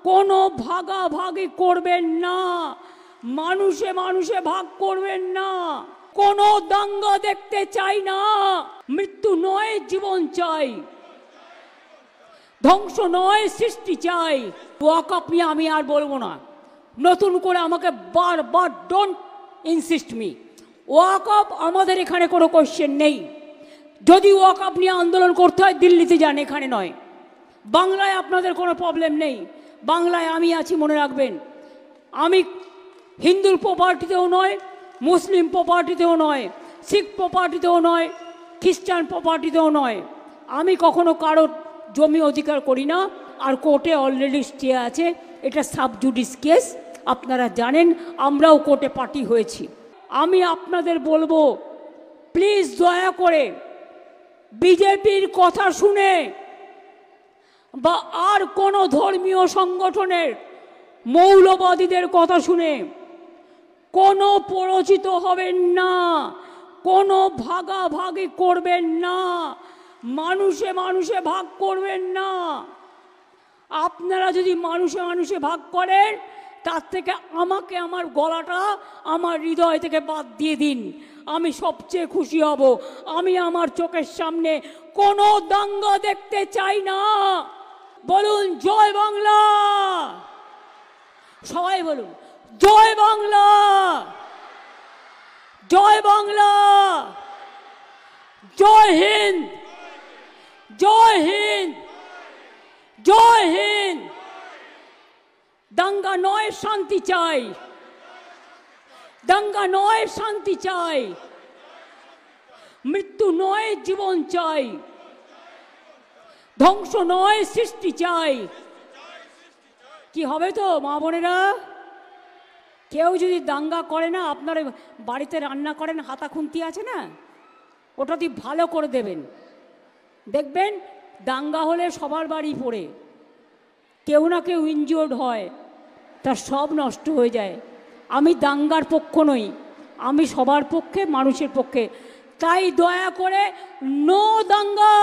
কোনো ভাগাভাগি করবেন না, মানুষে মানুষে ভাগ করবেন না, কোনো দাঙ্গা দেখতে চাই না। মৃত্যু নয় জীবন চাই, ধ্বংস নয় সৃষ্টি চাই। ওয়াকআপ নিয়ে আমি আর বলবো না, নতুন করে আমাকে বারবার ডোন্ট ইনসিস্ট মি। ওয়াকআপ আমাদের এখানে কোনো কোশ্চেন নেই। যদি ওয়াকআপ নিয়ে আন্দোলন করতে হয় দিল্লিতে যান, এখানে নয়। বাংলায় আপনাদের কোনো প্রবলেম নেই, বাংলায় আমি আছি, মনে রাখবেন। আমি হিন্দুর প্রপার্টিতেও নয়, মুসলিম প্রপার্টিতেও নয়, শিখ প্রপার্টিতেও নয়, খ্রিস্টান প্রপার্টিতেও নয়। আমি কখনো কারোর জমি অধিকার করি না। আর কোর্টে অলরেডি স্টে আছে, এটা সাবজুডিস কেস, আপনারা জানেন। আমরাও কোর্টে পার্টি হয়েছি। আমি আপনাদের বলবো, প্লিজ দয়া করে বিজেপির কথা শুনে বা আর কোনো ধর্মীয় সংগঠনের মৌলবাদীদের কথা শুনে কোনো পরিচিত হবেন না, কোনো ভাগাভাগি করবেন না, মানুষে মানুষে ভাগ করবেন না। আপনারা যদি মানুষে মানুষে ভাগ করেন, তার থেকে আমাকে আমার গলাটা আমার হৃদয় থেকে বাদ দিয়ে দিন, আমি সবচেয়ে খুশি হব। আমি আমার চোখের সামনে কোনো দাঙ্গা দেখতে চাই না। বলুন জয় বাংলা, সবাই বলুন জয় বাংলা, জয় বাংলা, জয় হিন্দ, জয় হিন্দ, জয় হিন্দ। দাঙ্গা নয় শান্তি চাই, দাঙ্গা নয় শান্তি চাই, মৃত্যু নয় জীবন চাই, ধ্বংস নয় সৃষ্টি চাই। কি হবে তো মা বোনেরা? কেউ যদি দাঙ্গা করে না, আপনার বাড়িতে রান্না করেন, হাতা খুন্তি আছে না, ওটা দিয়ে ভালো করে দেবেন, দেখবেন দাঙ্গা হলে সবার বাড়ি পড়ে কেউ না কেউ ইনজিওর্ড হয়, তার সব নষ্ট হয়ে যায়। আমি দাঙ্গার পক্ষ নই, আমি সবার পক্ষে, মানুষের পক্ষে। তাই দয়া করে নো দাঙ্গা।